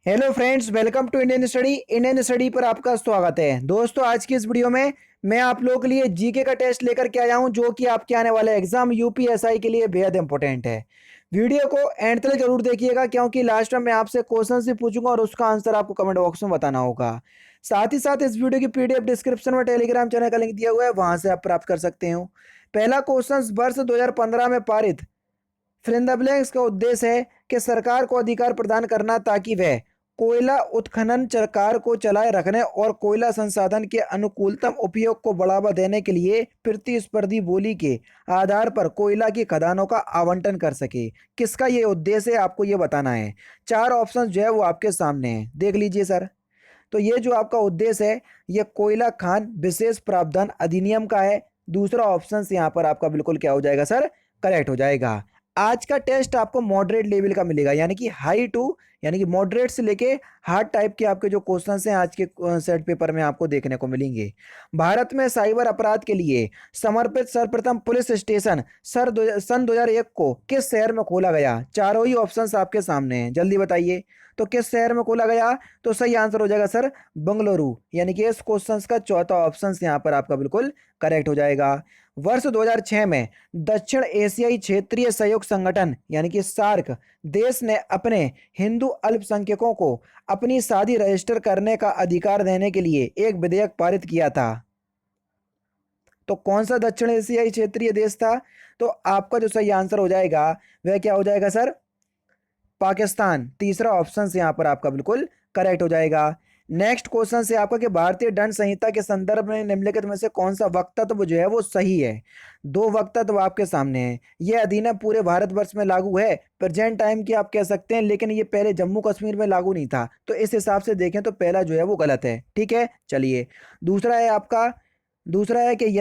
Hello friends, welcome to Indian study पर आपका स्वागत है। दोस्तों, आज की इस वीडियो में मैं आप लोगों के लिए जीके का टेस्ट लेकर के आया हूं, जो कि आपके आने वाले एग्जाम यूपीएसआई के लिए बेहद इंपॉर्टेंट है। वीडियो को एंड तक जरूर देखिएगा, क्योंकि लास्ट में मैं आपसे क्वेश्चन भी पूछूंगा और उसका आंसर आपको कमेंट बॉक्स में बताना होगा। साथ ही साथ इस वीडियो की पीडीएफ डिस्क्रिप्शन में टेलीग्राम चैनल का लिंक दिया हुआ है, वहां से आप प्राप्त कर सकते हो। पहला क्वेश्चन वर्ष 2015 में पारित फिल इन द ब्लैंक्स का उद्देश्य है कि सरकार को अधिकार प्रदान करना ताकि वह कोयला उत्खनन सरकार को चलाए रखने और कोयला संसाधन के अनुकूलतम उपयोग को बढ़ावा देने के लिए प्रतिस्पर्धी बोली के आधार पर कोयला की खदानों का आवंटन कर सके। किसका ये उद्देश्य है, आपको ये बताना है। चार ऑप्शन जो है वो आपके सामने है, देख लीजिए सर। तो ये जो आपका उद्देश्य है, ये कोयला खान विशेष प्रावधान अधिनियम का है। दूसरा ऑप्शन यहाँ पर आपका बिल्कुल क्या हो जाएगा सर, करेक्ट हो जाएगा। आज का टेस्ट आपको मॉडरेट लेवल का मिलेगा, यानी कि हाई टू यानी कि मॉडरेट से लेके हार्ड टाइप के आपके जो क्वेश्चंस हैं आज के सेट पेपर में आपको देखने को मिलेंगे। भारत में साइबर अपराध के लिए समर्पित सर्वप्रथम पुलिस स्टेशन सन 2001 को किस शहर में खोला गया? चारों ही ऑप्शंस आपके सामने हैं, जल्दी बताइए। तो किस शहर में खोला गया? तो सही आंसर हो जाएगा सर बंगलुरु, यानी कि इस क्वेश्चन का चौथा ऑप्शन यहाँ पर आपका बिल्कुल करेक्ट हो जाएगा। वर्ष 2006 में दक्षिण एशियाई क्षेत्रीय सहयोग संगठन यानी कि सार्क देश ने अपने हिंदू अल्पसंख्यकों को अपनी शादी रजिस्टर करने का अधिकार देने के लिए एक विधेयक पारित किया था। तो कौन सा दक्षिण एशियाई क्षेत्रीय देश था? तो आपका जो सही आंसर हो जाएगा वह क्या हो जाएगा सर? पाकिस्तान। तीसरा ऑप्शन से यहां पर आपका बिल्कुल करेक्ट हो जाएगा। नेक्स्ट क्वेश्चन से आपका कि भारतीय दंड संहिता के संदर्भ में निम्नलिखित में से कौन सा वक्तव्य जो है वो सही है? दो वक्तव्य आपके सामने हैं। यह अधिनियम पूरे भारतवर्ष में लागू है, प्रेजेंट टाइम की आप कह सकते हैं, लेकिन ये पहले जम्मू कश्मीर में लागू नहीं था। तो इस हिसाब से देखें तो पहला जो है वो गलत है। ठीक है, चलिए। दूसरा है आपका दूसरा है कि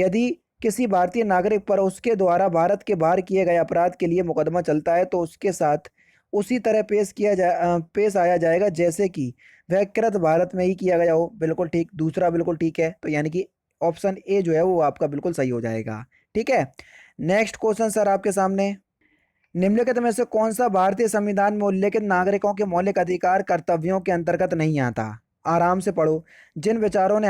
यदि किसी भारतीय नागरिक पर उसके द्वारा भारत के बाहर किए गए अपराध के लिए मुकदमा चलता है तो उसके साथ उसी तरह पेश आया जाएगा जैसे कि वह कृत भारत में ही किया गया हो। बिल्कुल ठीक, दूसरा बिल्कुल ठीक है। तो यानी कि ऑप्शन ए जो है वो आपका बिल्कुल सही हो जाएगा। ठीक है, नेक्स्ट क्वेश्चन सर आपके सामने। निम्नलिखित में से कौन सा भारतीय संविधान में उल्लेखित नागरिकों के मौलिक अधिकार कर्तव्यों के अंतर्गत नहीं आता? आराम से पढ़ो। जिन विचारों ने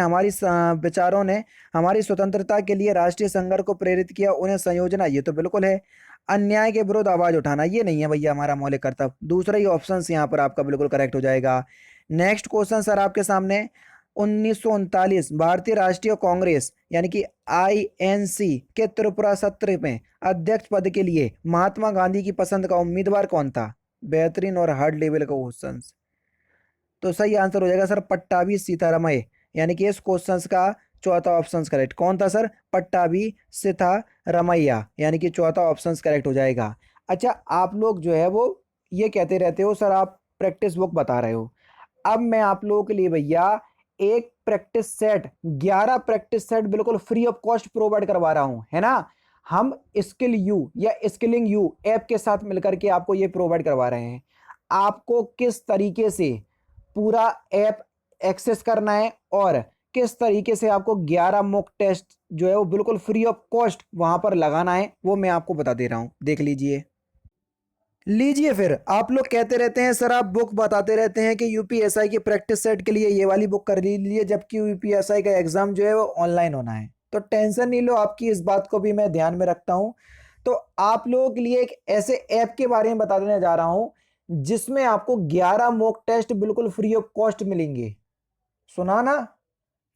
हमारी स्वतंत्रता के लिए राष्ट्रीय संघर्ष को प्रेरित किया उन्हें संयोजना, ये तो बिल्कुल है। अन्याय के विरुद्ध आवाज उठाना, ये नहीं है भैया हमारा मौलिक कर्तव्य। दूसरा ही ऑप्शन यहाँ पर आपका बिल्कुल करेक्ट हो जाएगा। नेक्स्ट क्वेश्चन सर आपके सामने। 1939 भारतीय राष्ट्रीय कांग्रेस यानी कि आईएनसी के त्रिपुरा सत्र में अध्यक्ष पद के लिए महात्मा गांधी की पसंद का उम्मीदवार कौन था? बेहतरीन और हार्ड लेवल का क्वेश्चन। तो सही आंसर हो जाएगा सर पट्टाभी सीतारामैया, यानी कि इस क्वेश्चन का चौथा ऑप्शन करेक्ट। कौन था सर? पट्टाभी सीतारामैया, यानी कि चौथा ऑप्शन करेक्ट हो जाएगा। अच्छा, आप लोग जो है वो ये कहते रहते हो सर आप प्रैक्टिस बुक बता रहे हो। अब मैं आप लोगों के लिए भैया एक प्रैक्टिस सेट 11 प्रैक्टिस सेट बिल्कुल फ्री ऑफ कॉस्ट प्रोवाइड करवा रहा हूं, है ना। हम स्किल यू या स्किलिंग यू ऐप के साथ मिलकर के आपको ये प्रोवाइड करवा रहे हैं। आपको किस तरीके से पूरा ऐप एक्सेस करना है और किस तरीके से आपको 11 मॉक टेस्ट जो है वो बिल्कुल फ्री ऑफ कॉस्ट वहां पर लगाना है, वो मैं आपको बता दे रहा हूं। देख लीजिए। लीजिए, फिर आप लोग कहते रहते हैं सर आप बुक बताते रहते हैं कि यूपीएसआई की प्रैक्टिस सेट के लिए ये वाली बुक कर लीजिए, जबकि यूपीएसआई का एग्जाम जो है वो ऑनलाइन होना है। तो टेंशन नहीं लो, आपकी इस बात को भी मैं ध्यान में रखता हूं। तो आप लोगों के लिए एक ऐसे ऐप के बारे में बता देने जा रहा हूं जिसमें आपको 11 मॉक टेस्ट बिल्कुल फ्री ऑफ कॉस्ट मिलेंगे। सुना ना,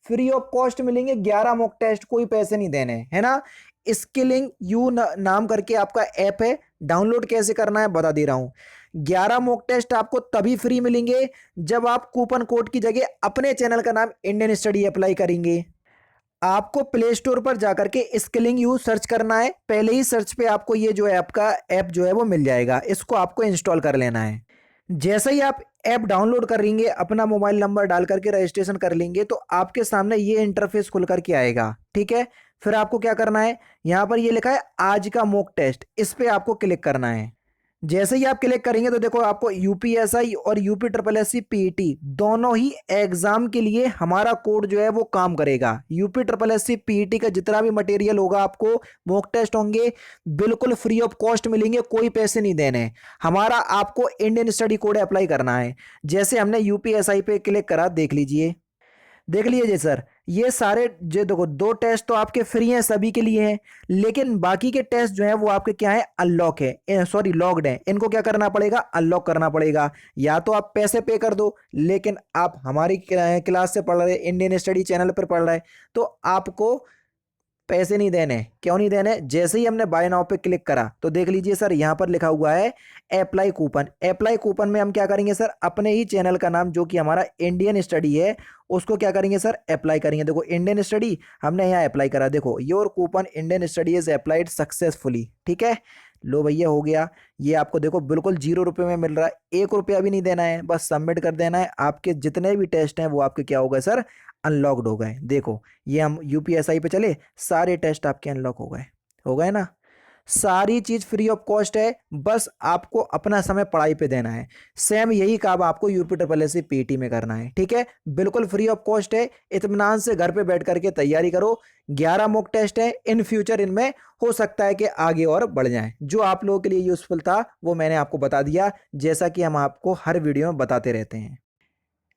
फ्री ऑफ कॉस्ट मिलेंगे 11 मॉक टेस्ट, कोई पैसे नहीं देने, है ना। स्किलिंग यू नाम करके आपका ऐप है, डाउनलोड कैसे करना है बता दे रहा हूं। 11 मॉक टेस्ट आपको तभी फ्री मिलेंगे जब आप कूपन कोड की जगह अपने चैनल का नाम इंडियन स्टडी अप्लाई करेंगे। आपको प्ले स्टोर पर जाकर के स्किलिंग यू सर्च करना है। पहले ही सर्च पे आपको ये जो ऐप का ऐप जो है वो मिल जाएगा, इसको आपको इंस्टॉल कर लेना है। जैसे ही आप ऐप डाउनलोड कर लेंगे, अपना मोबाइल नंबर डाल करके रजिस्ट्रेशन कर लेंगे, तो आपके सामने ये इंटरफेस खुल करके आएगा। ठीक है, फिर आपको क्या करना है, यहां पर ये लिखा है आज का मॉक टेस्ट, इस पे आपको क्लिक करना है। जैसे ही आप क्लिक करेंगे तो देखो आपको यूपीएसआई और UP triple S C PET दोनों ही एग्जाम के लिए हमारा कोड जो है वो काम करेगा। UP triple S C PET का जितना भी मटेरियल होगा आपको, मॉक टेस्ट होंगे, बिल्कुल फ्री ऑफ कॉस्ट मिलेंगे, कोई पैसे नहीं देने हैं। हमारा आपको इंडियन स्टडी कोड अप्लाई करना है। जैसे हमने यूपीएसआई पे क्लिक करा, देख लीजिए, देख लीजिए सर, ये सारे जो देखो दो टेस्ट तो आपके फ्री हैं, सभी के लिए हैं, लेकिन बाकी के टेस्ट जो है वो आपके क्या है, अनलॉक है, सॉरी लॉक्ड है। इनको क्या करना पड़ेगा, अनलॉक करना पड़ेगा। या तो आप पैसे पे कर दो, लेकिन आप हमारी क्लास से पढ़ रहे, इंडियन स्टडी चैनल पर पढ़ रहे, तो आपको पैसे नहीं देने। क्यों नहीं देने? जैसे ही हमने बाय नाउ पे क्लिक करा तो देख लीजिए सर, यहां पर लिखा हुआ है अप्लाई कूपन। अप्लाई कूपन में हम क्या करेंगे सर, अपने ही चैनल का नाम जो कि हमारा इंडियन स्टडी है उसको क्या करेंगे सर, अप्लाई करेंगे। देखो इंडियन स्टडी हमने यहाँ अप्लाई करा, देखो your coupon Indian study is applied successfully. ठीक है, लो भैया हो गया। ये आपको देखो बिल्कुल 0 रुपये में मिल रहा है, 1 रुपया भी नहीं देना है, बस सबमिट कर देना है। आपके जितने भी टेस्ट हैं वो आपके क्या हो गए सर, अनलॉक्ड हो गए। देखो ये हम यूपीएसआई पे चले, सारे टेस्ट आपके अनलॉक हो गए ना। सारी चीज फ्री ऑफ कॉस्ट है, बस आपको अपना समय पढ़ाई पे देना है। सेम यही काम आपको UP triple S C PT में करना है। ठीक है, बिल्कुल फ्री ऑफ कॉस्ट है, इत्मीनान से घर पे बैठ करके तैयारी करो। 11 मॉक टेस्ट है, इन फ्यूचर इनमें हो सकता है कि आगे और बढ़ जाएं। जो आप लोगों के लिए यूजफुल था वो मैंने आपको बता दिया, जैसा कि हम आपको हर वीडियो में बताते रहते हैं।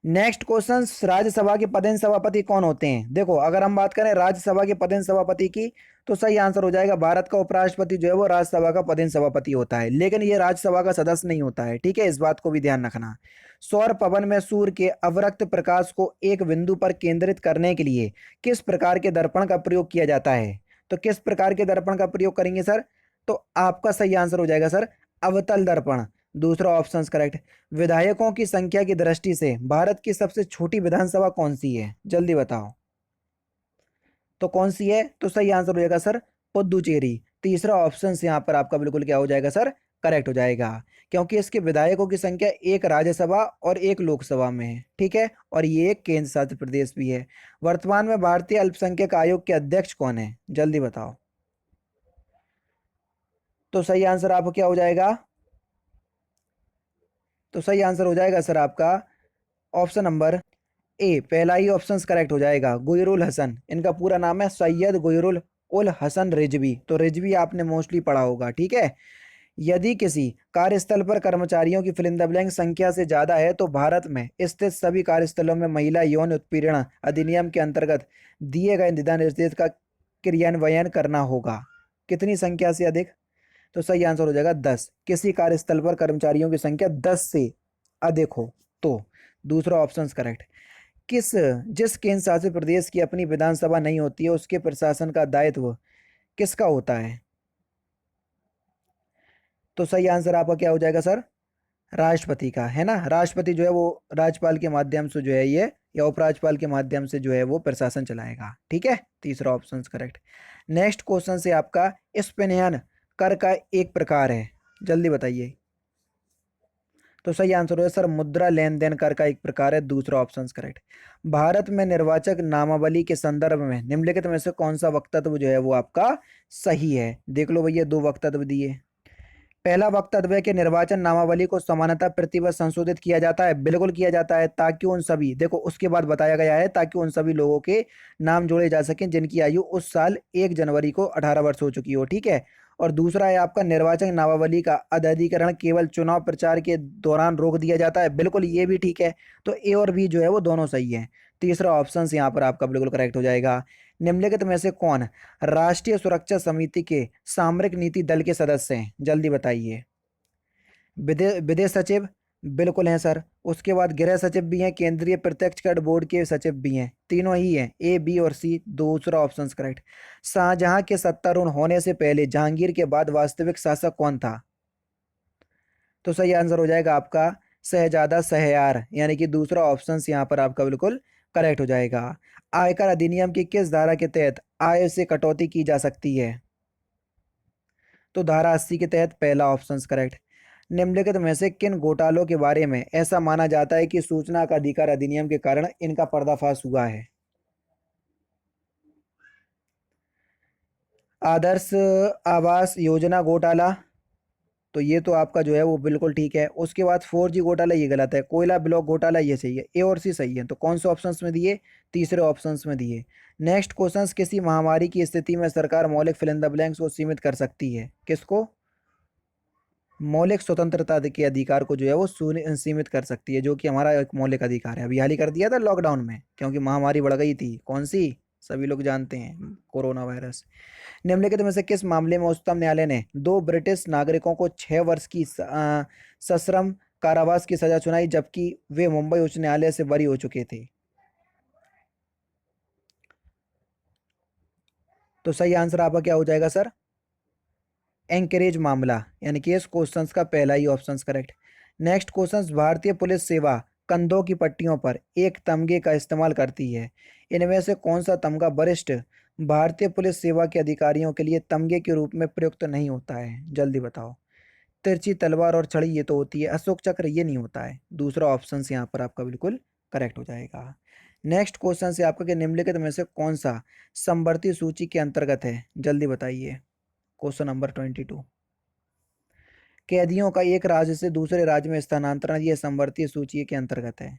नेक्स्ट क्वेश्चन, राज्यसभा के पदेन सभापति कौन होते हैं? देखो अगर हम बात करें राज्यसभा के पदेन सभापति की, तो सही आंसर हो जाएगा भारत का उपराष्ट्रपति जो है वो राज्यसभा का पदेन सभापति होता है, लेकिन ये राज्यसभा का सदस्य नहीं होता है। ठीक है, इस बात को भी ध्यान रखना। सौर पवन में सूर्य के अवरक्त प्रकाश को एक बिंदु पर केंद्रित करने के लिए किस प्रकार के दर्पण का प्रयोग किया जाता है? तो किस प्रकार के दर्पण का प्रयोग करेंगे सर? तो आपका सही आंसर हो जाएगा सर, अवतल दर्पण। दूसरा ऑप्शन करेक्ट। विधायकों की संख्या की दृष्टि से भारत की सबसे छोटी विधानसभा कौन सी है? जल्दी बताओ, तो कौन सी है? तो सही आंसर हो जाएगा सर, पुद्दुचेरी। तीसरा ऑप्शन यहाँ पर आपका बिल्कुल क्या हो जाएगा सर, करेक्ट हो जाएगा, क्योंकि इसके विधायकों की संख्या एक राज्यसभा और एक लोकसभा में है। ठीक है, और ये एक केंद्र शासित प्रदेश भी है। वर्तमान में भारतीय अल्पसंख्यक आयोग के अध्यक्ष कौन है? जल्दी बताओ, तो सही आंसर आपको क्या हो जाएगा? तो सही आंसर हो जाएगा सर आपका ऑप्शन नंबर ए, पहला ही ऑप्शन करेक्ट हो जाएगा, गुयरुल हसन। इनका पूरा नाम है सैयद गुयरुल उल हसन रिजवी। तो रिजवी आपने मोस्टली पढ़ा होगा। ठीक है, यदि किसी कार्यस्थल पर कर्मचारियों की फिल इन द ब्लैंक संख्या से ज्यादा है तो भारत में स्थित सभी कार्यस्थलों में महिला यौन उत्पीड़न अधिनियम के अंतर्गत दिए गए दिशा निर्देश का क्रियान्वयन करना होगा। कितनी संख्या से अधिक? तो सही आंसर हो जाएगा 10। किसी कार्यस्थल पर कर्मचारियों की संख्या 10 से अधिक हो तो। दूसरा ऑप्शन करेक्ट। किस जिस केंद्र शासित प्रदेश की अपनी विधानसभा नहीं होती है उसके प्रशासन का दायित्व किसका होता है? तो सही आंसर आपका क्या हो जाएगा सर, राष्ट्रपति का, है ना। राष्ट्रपति जो है वो राज्यपाल के माध्यम से जो है ये, या उपराज्यपाल के माध्यम से जो है वो प्रशासन चलाएगा। ठीक है, तीसरा ऑप्शन करेक्ट। नेक्स्ट क्वेश्चन से आपका, स्पेनियन कर का एक प्रकार है, जल्दी बताइए। तो सही आंसर है सर, मुद्रा लेन देन कर का एक प्रकार है। दूसरा ऑप्शन करेक्ट। भारत में निर्वाचक नामावली के संदर्भ में निम्नलिखित में से कौन सा वक्तव्य जो है वो आपका सही है? देख लो भैया, दो वक्तव्य दिए। पहला वक्तव्य है कि निर्वाचन नामावली को समानता प्रतिवर्ष संशोधित किया जाता है। बिल्कुल किया जाता है, ताकि उन सभी, देखो उसके बाद बताया गया है, ताकि उन सभी लोगों के नाम जोड़े जा सकें जिनकी आयु उस साल 1 जनवरी को 18 वर्ष हो चुकी हो। ठीक है, और दूसरा है आपका, निर्वाचन नामावली का अद्यतनीकरण केवल चुनाव प्रचार के दौरान रोक दिया जाता है। बिल्कुल ये भी ठीक है, तो ए और बी जो है वो दोनों सही है। तीसरा ऑप्शन यहाँ पर आपका बिल्कुल करेक्ट हो जाएगा। निम्नलिखित में से कौन राष्ट्रीय सुरक्षा समिति के सामरिक नीति दल के सदस्य हैं? जल्दी बताइए। विदेश सचिव बिल्कुल हैं सर। उसके बाद गृह सचिव भी हैं, केंद्रीय प्रत्यक्ष कर बोर्ड के सचिव भी हैं, तीनों ही हैं, ए बी और सी। दूसरा ऑप्शन करेक्ट। शाहजहां के सत्तारूढ़ होने से पहले जहांगीर के बाद वास्तविक शासक कौन था? तो सही आंसर हो जाएगा आपका शहजादा शहरयार, यानी कि दूसरा ऑप्शन यहाँ पर आपका बिल्कुल करेक्ट हो जाएगा। आयकर अधिनियम की किस धारा के तहत आय से कटौती की जा सकती है? तो धारा 80 के तहत, पहला ऑप्शन करेक्ट। निम्नलिखित में से किन घोटालों के बारे में ऐसा माना जाता है कि सूचना का अधिकार अधिनियम के कारण इनका पर्दाफाश हुआ है? आदर्श आवास योजना घोटाला, तो ये तो आपका जो है वो बिल्कुल ठीक है। उसके बाद 4G घोटाला, ये गलत है। कोयला ब्लॉक घोटाला, ये सही है। ए और सी सही है। तो कौन से ऑप्शंस में दिए? तीसरे ऑप्शंस में दिए। नेक्स्ट क्वेश्चन, किसी महामारी की स्थिति में सरकार मौलिक फिल इन द ब्लैंक्स को सीमित कर सकती है। किसको? मौलिक स्वतंत्रता के अधिकार को जो है वो सीमित कर सकती है, जो कि हमारा एक मौलिक अधिकार है। अभी हाल ही कर दिया था लॉकडाउन में, क्योंकि महामारी बढ़ गई थी। कौन सी? सभी लोग जानते हैं, कोरोना वायरस। निम्नलिखित में से किस मामले में उच्चतम न्यायालय ने दो ब्रिटिश नागरिकों को 6 वर्ष की सश्रम कारावास की सजा सुनाई, जबकि वे मुंबई उच्च न्यायालय से बरी हो चुके थे? तो सही आंसर आपका क्या हो जाएगा सर? एंकरेज मामला, यानी कि इस क्वेश्चन का पहला ही ऑप्शन करेक्ट। नेक्स्ट क्वेश्चन, भारतीय पुलिस सेवा कंधों की पट्टियों पर एक तमगे का इस्तेमाल करती है। इनमें से कौन सा तमगा वरिष्ठ भारतीय पुलिस सेवा के अधिकारियों के लिए तमगे के रूप में प्रयुक्त नहीं होता है? जल्दी बताओ। तिरछी तलवार और छड़ी ये तो होती है, अशोक चक्र ये नहीं होता है। दूसरा ऑप्शन यहाँ पर आपका बिल्कुल करेक्ट हो जाएगा। नेक्स्ट क्वेश्चन से आपका कि निम्नलिखित में से कौन सा समवर्ती सूची के अंतर्गत है? जल्दी बताइए। Question number 22। कैदियों का एक राज्य से दूसरे राज्य में स्थानांतरण, ये समवर्तीय सूची के अंतर्गत है।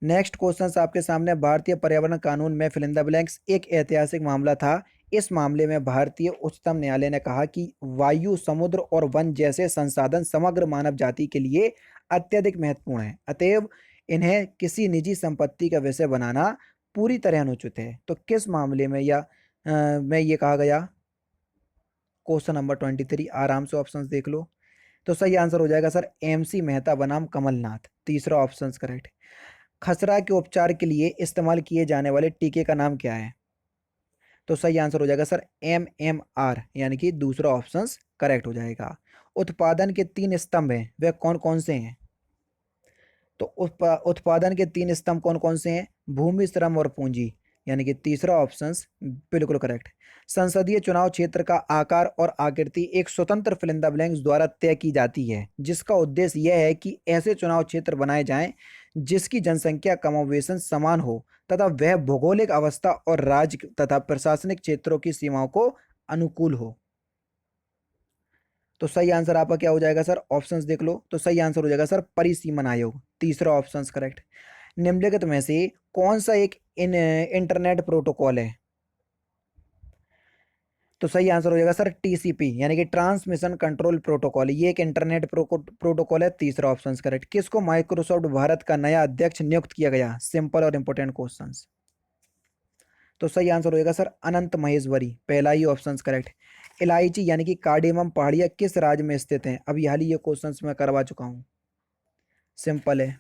नेक्स्ट क्वेश्चन आपके सामने, भारतीय पर्यावरण कानून में फिल इन द ब्लैंक्स एक ऐतिहासिक मामला था। इस मामले में भारतीय उच्चतम न्यायालय ने कहा कि वायु, समुद्र और वन जैसे संसाधन समग्र मानव जाति के लिए अत्यधिक महत्वपूर्ण है, अतएव इन्हें किसी निजी संपत्ति का विषय बनाना पूरी तरह अनुचित है। तो किस मामले में में ये कहा गया? क्वेश्चन नंबर 23, आराम से ऑप्शंस देख लो। तो सही आंसर हो जाएगा सर MC मेहता बनाम कमलनाथ। तीसरा ऑप्शन करेक्ट। खसरा के उपचार के लिए इस्तेमाल किए जाने वाले टीके का नाम क्या है? तो सही आंसर हो जाएगा सर MMR, यानी कि दूसरा ऑप्शन करेक्ट हो जाएगा। उत्पादन के 3 स्तंभ हैं, वे कौन कौन से हैं? तो उत्पादन के 3 स्तंभ कौन कौन से हैं? भूमि, श्रम और पूंजी, यानी कि तीसरा ऑप्शन बिल्कुल करेक्ट। संसदीय चुनाव क्षेत्र का आकार और आकृति एक स्वतंत्र फिल इन द ब्लैंक्स द्वारा तय की जाती है, जिसका उद्देश्य यह है कि ऐसे चुनाव क्षेत्र बनाए जाएं जिसकी जनसंख्या कमोबेशन समान हो तथा वह भौगोलिक अवस्था और राज्य तथा प्रशासनिक क्षेत्रों की सीमाओं को अनुकूल हो। तो सही आंसर आपका क्या हो जाएगा सर? ऑप्शंस देख लो। तो सही आंसर हो जाएगा सर परिसीमन आयोग। तीसरा ऑप्शन करेक्ट। निम्नलिखित में से कौन सा एक इंटरनेट प्रोटोकॉल है? तो सही आंसर हो जाएगा सर TCP, यानी कि ट्रांसमिशन कंट्रोल प्रोटोकॉल। ये एक इंटरनेट प्रोटोकॉल है। तीसरा ऑप्शन करेक्ट। किसको माइक्रोसॉफ्ट भारत का नया अध्यक्ष नियुक्त किया गया? सिंपल और इंपोर्टेंट क्वेश्चंस। तो सही आंसर हो जाएगा सर अनंत महेश्वरी। पहला ही ऑप्शन करेक्ट। इलायची यानी कि कार्डेमम पहाड़ियाँ किस राज्य में स्थित हैं? अभी हाल ही ये क्वेश्चन मैं करवा चुका हूँ। सिंपल है।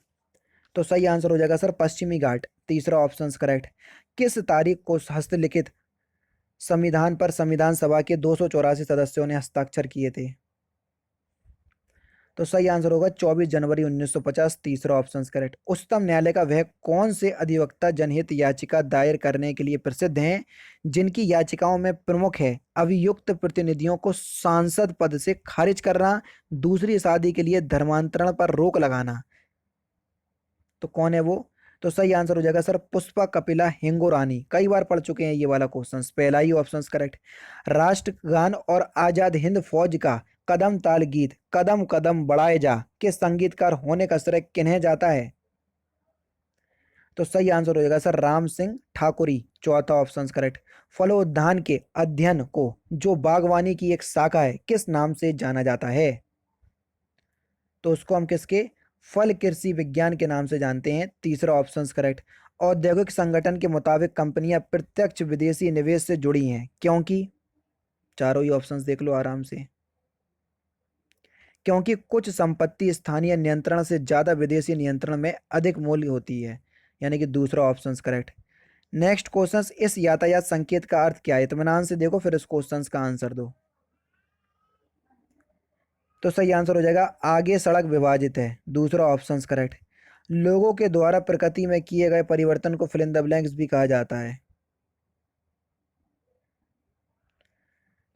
तो सही आंसर हो जाएगा सर पश्चिमी घाट। तीसरा ऑप्शन करेक्ट। किस तारीख को हस्तलिखित संविधान पर संविधान सभा के 284 सदस्यों ने हस्ताक्षर किए थे? तो सही आंसर होगा 24 जनवरी 1950। तीसरा ऑप्शन करेक्ट। उच्चतम न्यायालय का वह कौन से अधिवक्ता जनहित याचिका दायर करने के लिए प्रसिद्ध हैं जिनकी याचिकाओं में प्रमुख है अभियुक्त प्रतिनिधियों को सांसद पद से खारिज करना, दूसरी शादी के लिए धर्मांतरण पर रोक लगाना? तो कौन है वो? तो सही आंसर हो जाएगा सर पुष्पा कपिला हिंगोरानी। कई बार पढ़ चुके हैं ये वाला क्वेश्चन। पहला ही ऑप्शन करेक्ट। राष्ट्रगान और आजाद हिंद फौज का कदम ताल गीत कदम कदम बढ़ाए जा के संगीतकार होने का श्रेय किन्हें जाता है? तो सही आंसर हो जाएगा सर राम सिंह ठाकुरी। चौथा ऑप्शन करेक्ट। फलोद्यान के अध्ययन को जो बागवानी की एक शाखा है किस नाम से जाना जाता है? तो उसको हम किसके? फल कृषि विज्ञान के नाम से जानते हैं। तीसरा ऑप्शन करेक्ट। औद्योगिक संगठन के मुताबिक कंपनियां प्रत्यक्ष विदेशी निवेश से जुड़ी हैं क्योंकि, चारों ही ऑप्शंस देख लो आराम से, क्योंकि कुछ संपत्ति स्थानीय नियंत्रण से ज्यादा विदेशी नियंत्रण में अधिक मूल्य होती है, यानी कि दूसरा ऑप्शन करेक्ट। नेक्स्ट क्वेश्चन, इस यातायात संकेत का अर्थ क्या है? इत्मीनान से देखो फिर इस क्वेश्चन का आंसर दो। तो सही आंसर हो जाएगा आगे सड़क विभाजित है। दूसरा ऑप्शन करेक्ट। लोगों के द्वारा प्रकृति में किए गए परिवर्तन को फिल इन द ब्लैंक्स भी कहा जाता है।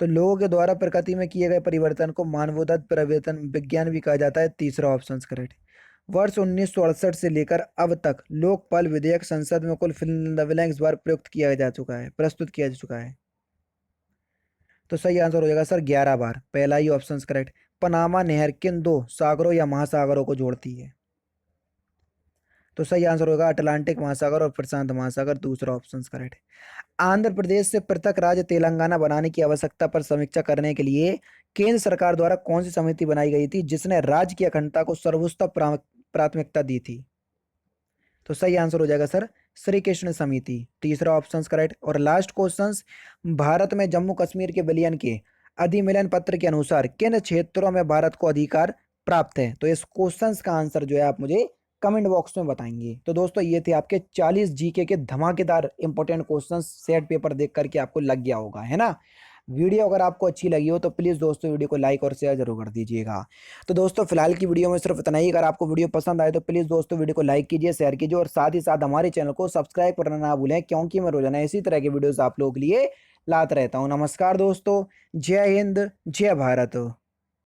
तो लोगों के द्वारा प्रकृति में किए गए परिवर्तन को मानवोचित परिवर्तन विज्ञान भी कहा जाता है। तीसरा ऑप्शन करेक्ट। वर्ष 1968 से लेकर अब तक लोकपाल विधेयक संसद में कुल फिल इन द ब्लैंक्स बार प्रस्तुत किया जा चुका है। तो सही आंसर हो जाएगा सर 11 बार। पहला ही ऑप्शन करेक्ट। पनामा नहर किन दो सागरों या महासागरों को जोड़ती है? तो सही आंसर होगा अटलांटिक महासागर और प्रशांत महासागर, दूसरा ऑप्शन करेक्ट है। आंध्र प्रदेश से पृथक राज्य तेलंगाना बनाने की आवश्यकता पर समीक्षा करने के लिए केंद्र सरकार द्वारा कौन सी समिति बनाई गई थी जिसने राज्य की अखंडता को सर्वोच्च प्राथमिकता दी थी? तो सही आंसर हो जाएगा सर श्री कृष्ण समिति, तीसरा ऑप्शन करेक्ट। और लास्ट क्वेश्चन, भारत में जम्मू कश्मीर के विलयन के अधिमिलन पत्र के अनुसार किन क्षेत्रों में भारत को अधिकार प्राप्त है? तो इस क्वेश्चन का आंसर जो है आप मुझे कमेंट बॉक्स में बताएंगे। तो दोस्तों ये थे आपके 40 जीके के धमाकेदार इंपॉर्टेंट क्वेश्चंस, सेट पेपर देख करके आपको लग गया होगा, है ना। वीडियो अगर आपको अच्छी लगी हो तो प्लीज़ दोस्तों वीडियो को लाइक और शेयर जरूर कर दीजिएगा। तो दोस्तों फिलहाल की वीडियो में सिर्फ इतना ही। अगर आपको वीडियो पसंद आए तो प्लीज़ दोस्तों वीडियो को लाइक कीजिए, शेयर कीजिए और साथ ही साथ हमारे चैनल को सब्सक्राइब करना ना भूलें, क्योंकि मैं रोजाना इसी तरह के वीडियोस आप लोगों के लिए लाता रहता हूँ। नमस्कार दोस्तों, जय हिंद, जय भारत।